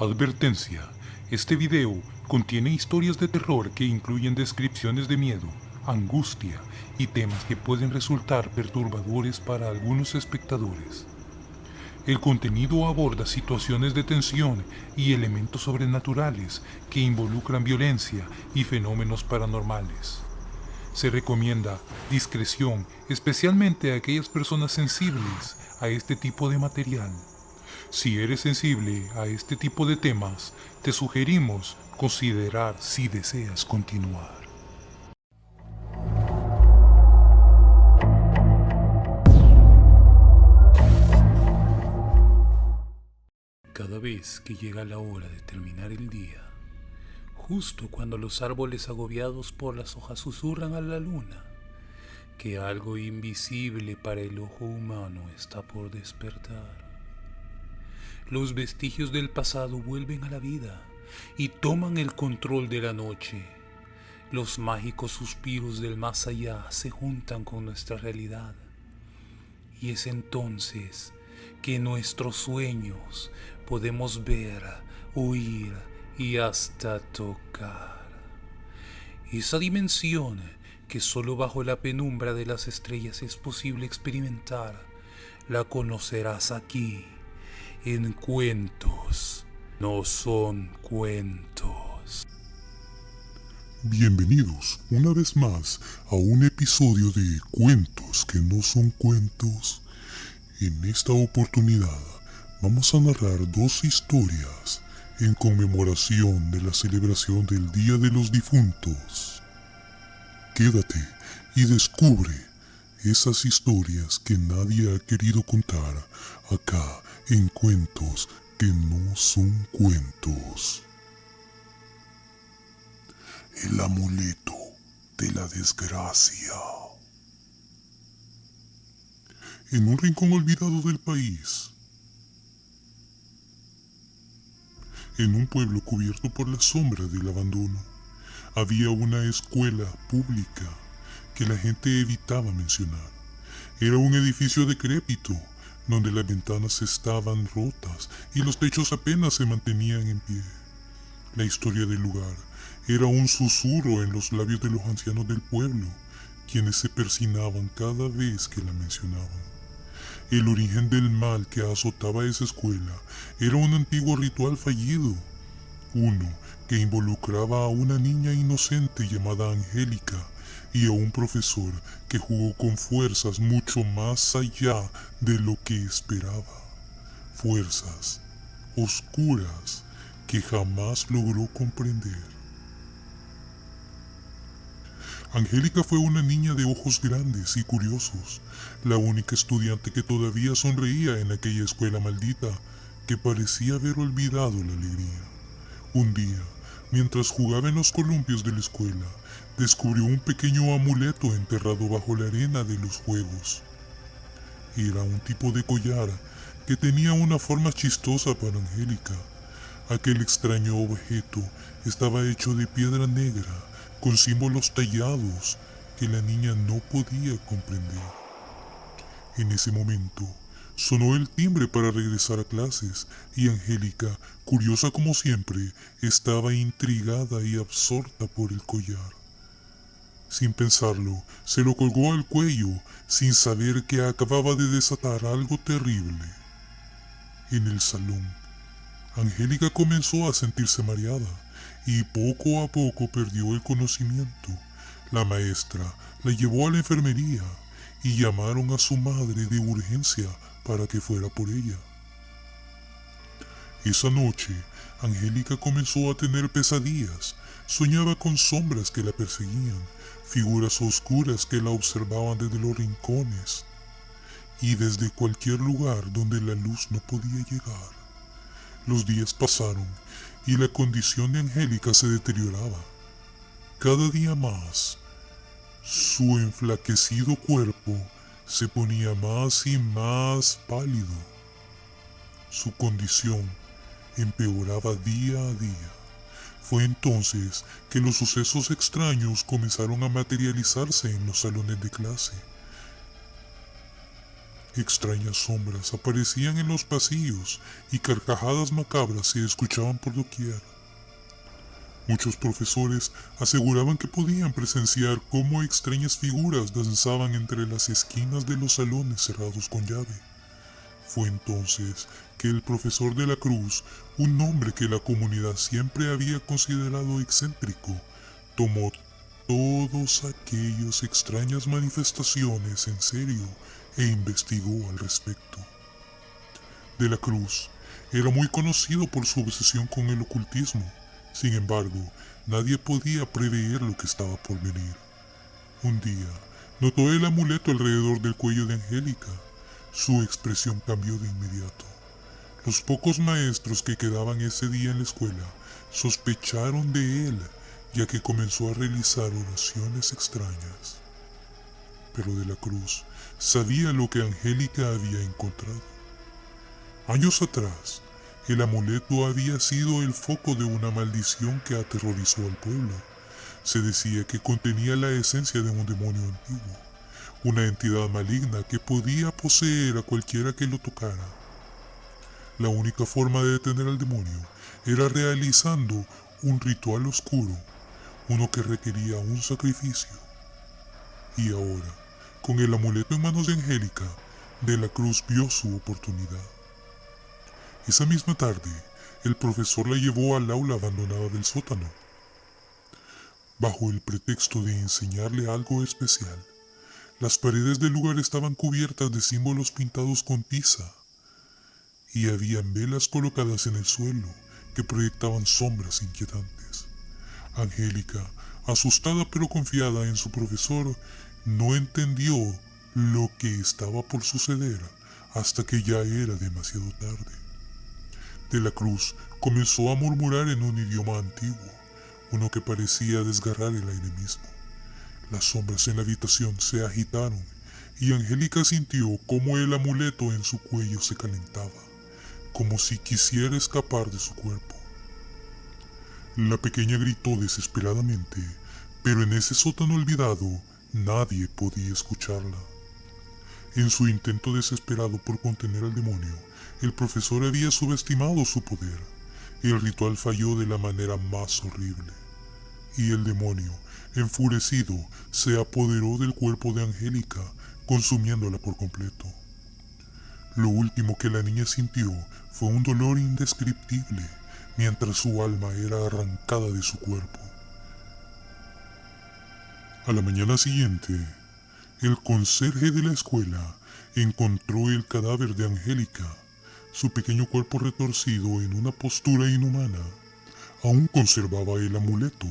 Advertencia: este video contiene historias de terror que incluyen descripciones de miedo, angustia y temas que pueden resultar perturbadores para algunos espectadores. El contenido aborda situaciones de tensión y elementos sobrenaturales que involucran violencia y fenómenos paranormales. Se recomienda discreción, especialmente a aquellas personas sensibles a este tipo de material. Si eres sensible a este tipo de temas, te sugerimos considerar si deseas continuar. Cada vez que llega la hora de terminar el día, justo cuando los árboles agobiados por las hojas susurran a la luna, que algo invisible para el ojo humano está por despertar. Los vestigios del pasado vuelven a la vida y toman el control de la noche. Los mágicos suspiros del más allá se juntan con nuestra realidad. Y es entonces que en nuestros sueños podemos ver, oír y hasta tocar. Esa dimensión que solo bajo la penumbra de las estrellas es posible experimentar, la conocerás aquí, en Cuentos No Son Cuentos. Bienvenidos una vez más a un episodio de Cuentos que no son cuentos. En esta oportunidad vamos a narrar dos historias en conmemoración de la celebración del Día de los Difuntos. Quédate y descubre esas historias que nadie ha querido contar acá en Cuentos que no son cuentos. El amuleto de la desgracia. En un rincón olvidado del país, en un pueblo cubierto por la sombra del abandono, había una escuela pública que la gente evitaba mencionar. Era un edificio decrépito, donde las ventanas estaban rotas y los techos apenas se mantenían en pie. La historia del lugar era un susurro en los labios de los ancianos del pueblo, quienes se persinaban cada vez que la mencionaban. El origen del mal que azotaba esa escuela era un antiguo ritual fallido, uno que involucraba a una niña inocente llamada Angélica y a un profesor que jugó con fuerzas mucho más allá de lo que esperaba. Fuerzas oscuras que jamás logró comprender. Angélica fue una niña de ojos grandes y curiosos, la única estudiante que todavía sonreía en aquella escuela maldita que parecía haber olvidado la alegría. Un día, mientras jugaba en los columpios de la escuela, descubrió un pequeño amuleto enterrado bajo la arena de los juegos. Era un tipo de collar que tenía una forma chistosa para Angélica. Aquel extraño objeto estaba hecho de piedra negra, con símbolos tallados que la niña no podía comprender. En ese momento, sonó el timbre para regresar a clases y Angélica, curiosa como siempre, estaba intrigada y absorta por el collar. Sin pensarlo, se lo colgó al cuello, sin saber que acababa de desatar algo terrible. En el salón, Angélica comenzó a sentirse mareada y poco a poco perdió el conocimiento. La maestra la llevó a la enfermería y llamaron a su madre de urgencia para que fuera por ella. Esa noche, Angélica comenzó a tener pesadillas. Soñaba con sombras que la perseguían, figuras oscuras que la observaban desde los rincones y desde cualquier lugar donde la luz no podía llegar. Los días pasaron y la condición de Angélica se deterioraba. Cada día más, su enflaquecido cuerpo se ponía más y más pálido. Su condición empeoraba día a día. Fue entonces que los sucesos extraños comenzaron a materializarse en los salones de clase. Extrañas sombras aparecían en los pasillos y carcajadas macabras se escuchaban por doquier. Muchos profesores aseguraban que podían presenciar cómo extrañas figuras danzaban entre las esquinas de los salones cerrados con llave. Fue entonces que el profesor de la Cruz, un hombre que la comunidad siempre había considerado excéntrico, tomó todas aquellas extrañas manifestaciones en serio e investigó al respecto. De la Cruz era muy conocido por su obsesión con el ocultismo. Sin embargo, nadie podía prever lo que estaba por venir. Un día, notó el amuleto alrededor del cuello de Angélica. Su expresión cambió de inmediato. Los pocos maestros que quedaban ese día en la escuela sospecharon de él, ya que comenzó a realizar oraciones extrañas. Pero de la Cruz sabía lo que Angélica había encontrado. Años atrás, el amuleto había sido el foco de una maldición que aterrorizó al pueblo. Se decía que contenía la esencia de un demonio antiguo, una entidad maligna que podía poseer a cualquiera que lo tocara. La única forma de detener al demonio era realizando un ritual oscuro, uno que requería un sacrificio. Y ahora, con el amuleto en manos de Angélica, de la Cruz vio su oportunidad. Esa misma tarde, el profesor la llevó al aula abandonada del sótano, bajo el pretexto de enseñarle algo especial. Las paredes del lugar estaban cubiertas de símbolos pintados con tiza, y habían velas colocadas en el suelo que proyectaban sombras inquietantes. Angélica, asustada pero confiada en su profesor, no entendió lo que estaba por suceder hasta que ya era demasiado tarde. De la Cruz comenzó a murmurar en un idioma antiguo, uno que parecía desgarrar el aire mismo. Las sombras en la habitación se agitaron y Angélica sintió cómo el amuleto en su cuello se calentaba, como si quisiera escapar de su cuerpo. La pequeña gritó desesperadamente, pero en ese sótano olvidado nadie podía escucharla. En su intento desesperado por contener al demonio, el profesor había subestimado su poder. El ritual falló de la manera más horrible, y el demonio, enfurecido, se apoderó del cuerpo de Angélica, consumiéndola por completo. Lo último que la niña sintió fue un dolor indescriptible, mientras su alma era arrancada de su cuerpo. A la mañana siguiente, el conserje de la escuela encontró el cadáver de Angélica, su pequeño cuerpo retorcido en una postura inhumana. Aún conservaba el amuleto.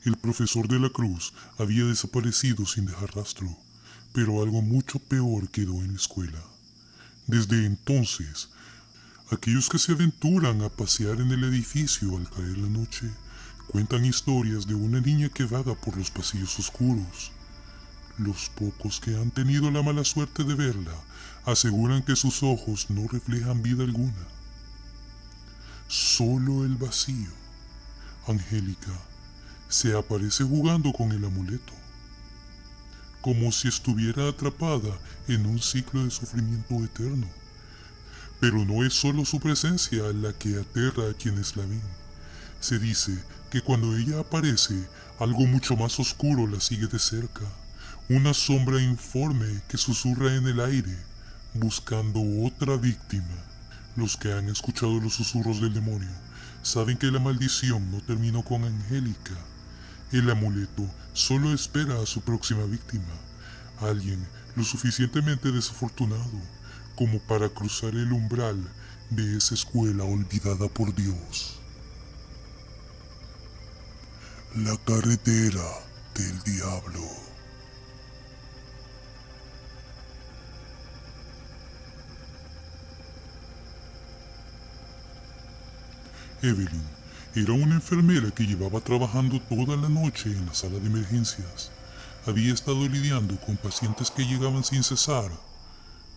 El profesor de la Cruz había desaparecido sin dejar rastro, pero algo mucho peor quedó en la escuela. Desde entonces, aquellos que se aventuran a pasear en el edificio al caer la noche cuentan historias de una niña que vaga por los pasillos oscuros. Los pocos que han tenido la mala suerte de verla aseguran que sus ojos no reflejan vida alguna. Solo el vacío. Angélica se aparece jugando con el amuleto, como si estuviera atrapada en un ciclo de sufrimiento eterno. Pero no es solo su presencia la que aterra a quienes la ven. Se dice que cuando ella aparece, algo mucho más oscuro la sigue de cerca, una sombra informe que susurra en el aire, buscando otra víctima. Los que han escuchado los susurros del demonio saben que la maldición no terminó con Angélica. El amuleto solo espera a su próxima víctima, alguien lo suficientemente desafortunado como para cruzar el umbral de esa escuela olvidada por Dios. La carretera del diablo. Evelyn era una enfermera que llevaba trabajando toda la noche en la sala de emergencias. Había estado lidiando con pacientes que llegaban sin cesar,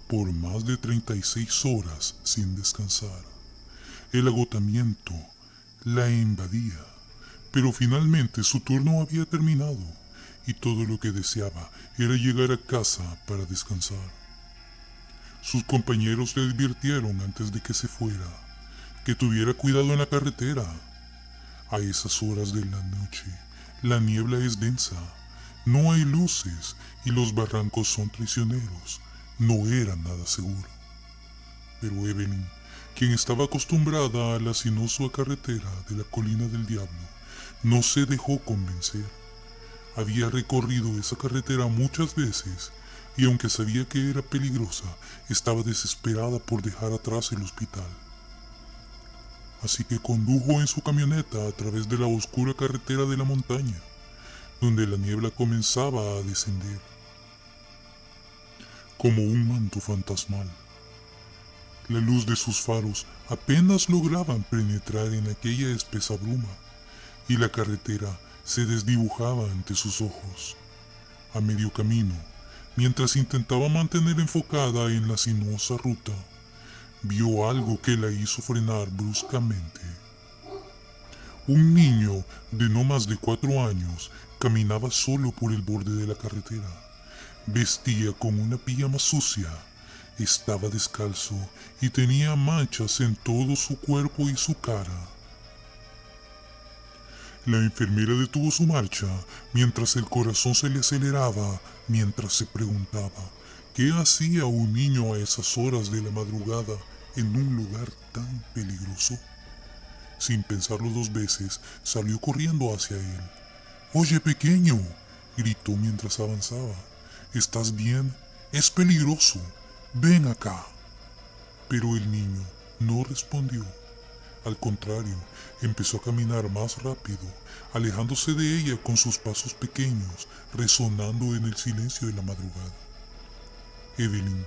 por más de 36 horas sin descansar. El agotamiento la invadía, pero finalmente su turno había terminado y todo lo que deseaba era llegar a casa para descansar. Sus compañeros le advirtieron antes de que se fuera que tuviera cuidado en la carretera. A esas horas de la noche, la niebla es densa, no hay luces y los barrancos son traicioneros. No era nada seguro. Pero Evelyn, quien estaba acostumbrada a la sinuosa carretera de la Colina del Diablo, no se dejó convencer. Había recorrido esa carretera muchas veces y aunque sabía que era peligrosa, estaba desesperada por dejar atrás el hospital. Así que condujo en su camioneta a través de la oscura carretera de la montaña, donde la niebla comenzaba a descender, como un manto fantasmal. La luz de sus faros apenas lograban penetrar en aquella espesa bruma, y la carretera se desdibujaba ante sus ojos. A medio camino, mientras intentaba mantener enfocada en la sinuosa ruta, vio algo que la hizo frenar bruscamente. Un niño de no más de 4 años caminaba solo por el borde de la carretera. Vestía con una pijama sucia, estaba descalzo y tenía manchas en todo su cuerpo y su cara. La enfermera detuvo su marcha mientras el corazón se le aceleraba, mientras se preguntaba qué hacía un niño a esas horas de la madrugada en un lugar tan peligroso. Sin pensarlo 2 veces, salió corriendo hacia él. «Oye, pequeño», gritó mientras avanzaba. «¿Estás bien? Es peligroso. Ven acá». Pero el niño no respondió. Al contrario, empezó a caminar más rápido, alejándose de ella con sus pasos pequeños, resonando en el silencio de la madrugada. Evelyn,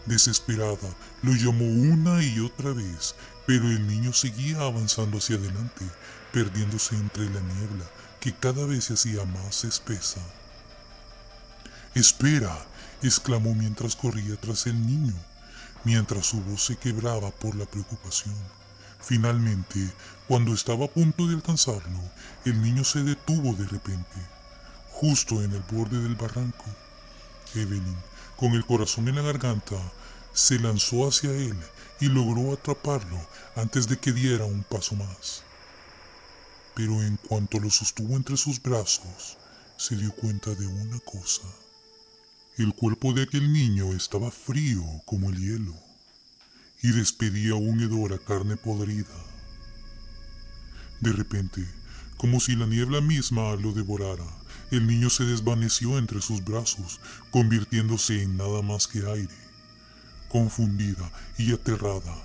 desesperada, lo llamó una y otra vez, pero el niño seguía avanzando hacia adelante, perdiéndose entre la niebla que cada vez se hacía más espesa. «¡Espera!», exclamó mientras corría tras el niño, mientras su voz se quebraba por la preocupación. Finalmente, cuando estaba a punto de alcanzarlo, el niño se detuvo de repente, justo en el borde del barranco. Evelyn, con el corazón en la garganta, se lanzó hacia él y logró atraparlo antes de que diera un paso más. Pero en cuanto lo sostuvo entre sus brazos, se dio cuenta de una cosa. El cuerpo de aquel niño estaba frío como el hielo y despedía un hedor a carne podrida. De repente, como si la niebla misma lo devorara, el niño se desvaneció entre sus brazos, convirtiéndose en nada más que aire. Confundida y aterrada,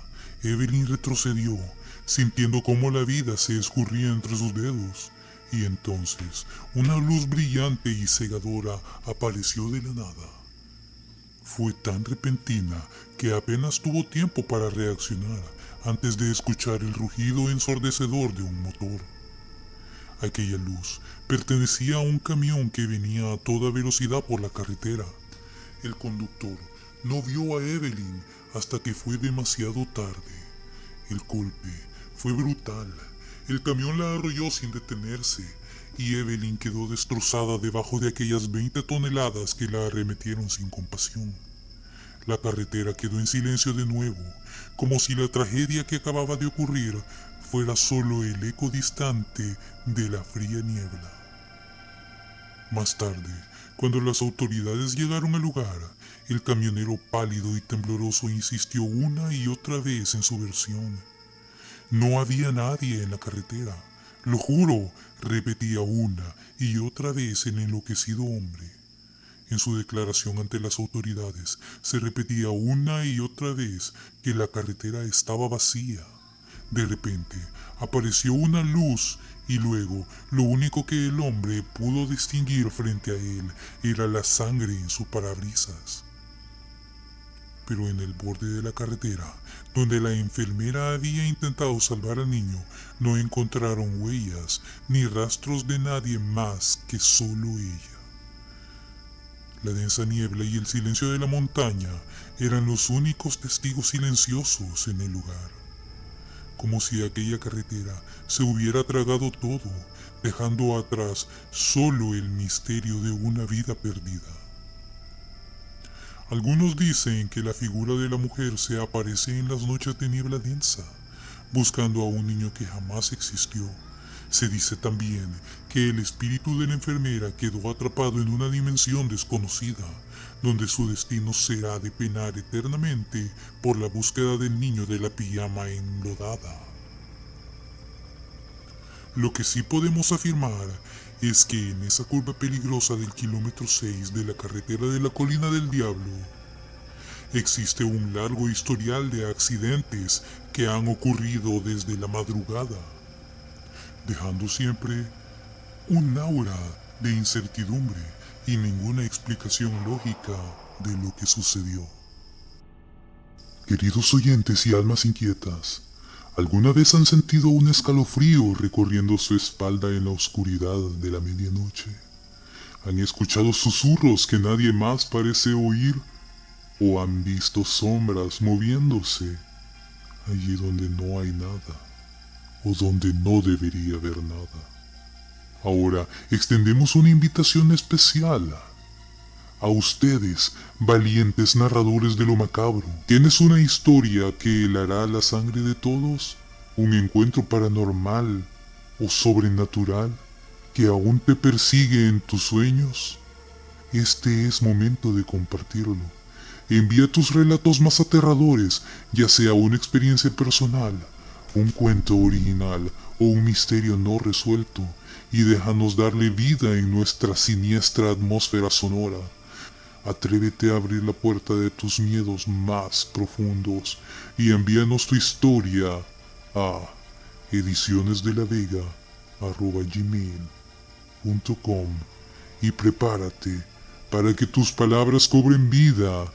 Evelyn retrocedió, sintiendo cómo la vida se escurría entre sus dedos, y entonces una luz brillante y cegadora apareció de la nada. Fue tan repentina que apenas tuvo tiempo para reaccionar antes de escuchar el rugido ensordecedor de un motor. Aquella luz pertenecía a un camión que venía a toda velocidad por la carretera. El conductor no vio a Evelyn hasta que fue demasiado tarde. El golpe fue brutal. El camión la arrolló sin detenerse y Evelyn quedó destrozada debajo de aquellas 20 toneladas que la arremetieron sin compasión. La carretera quedó en silencio de nuevo, como si la tragedia que acababa de ocurrir fuera solo el eco distante de la fría niebla. Más tarde, cuando las autoridades llegaron al lugar, el camionero pálido y tembloroso insistió una y otra vez en su versión. No había nadie en la carretera. «Lo juro», repetía una y otra vez el enloquecido hombre. En su declaración ante las autoridades se repetía una y otra vez que la carretera estaba vacía. De repente apareció una luz y luego lo único que el hombre pudo distinguir frente a él era la sangre en su parabrisas. Pero en el borde de la carretera, donde la enfermera había intentado salvar al niño, no encontraron huellas ni rastros de nadie más que solo ella. La densa niebla y el silencio de la montaña eran los únicos testigos silenciosos en el lugar, como si aquella carretera se hubiera tragado todo, dejando atrás solo el misterio de una vida perdida. Algunos dicen que la figura de la mujer se aparece en las noches de niebla densa, buscando a un niño que jamás existió. Se dice también que el espíritu de la enfermera quedó atrapado en una dimensión desconocida, donde su destino será de penar eternamente por la búsqueda del niño de la pijama enlodada. Lo que sí podemos afirmar es que en esa curva peligrosa del kilómetro 6 de la carretera de la Colina del Diablo, existe un largo historial de accidentes que han ocurrido desde la madrugada, dejando siempre un aura de incertidumbre y ninguna explicación lógica de lo que sucedió. Queridos oyentes y almas inquietas, ¿alguna vez han sentido un escalofrío recorriendo su espalda en la oscuridad de la medianoche? ¿Han escuchado susurros que nadie más parece oír? ¿O han visto sombras moviéndose allí donde no hay nada? ¿O donde no debería haber nada? Ahora extendemos una invitación especial a ustedes, valientes narradores de lo macabro. ¿Tienes una historia que helará la sangre de todos? ¿Un encuentro paranormal o sobrenatural que aún te persigue en tus sueños? Este es momento de compartirlo. Envía tus relatos más aterradores, ya sea una experiencia personal, un cuento original o un misterio no resuelto, y déjanos darle vida en nuestra siniestra atmósfera sonora. Atrévete a abrir la puerta de tus miedos más profundos y envíanos tu historia a edicionesdelavega@gmail.com y prepárate para que tus palabras cobren vida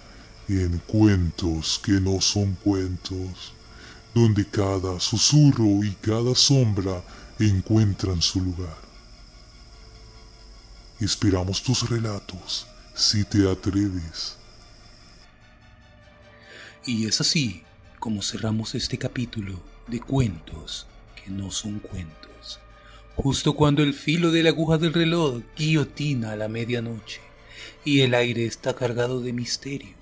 en cuentos que no son cuentos, donde cada susurro y cada sombra encuentran su lugar. Esperamos tus relatos, si te atreves. Y es así como cerramos este capítulo de cuentos que no son cuentos. Justo cuando el filo de la aguja del reloj guillotina a la medianoche y el aire está cargado de misterio.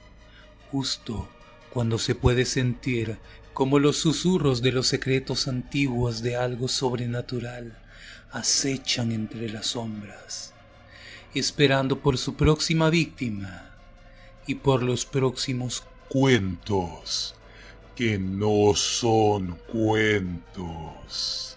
Justo cuando se puede sentir como los susurros de los secretos antiguos de algo sobrenatural acechan entre las sombras, esperando por su próxima víctima y por los próximos cuentos que no son cuentos.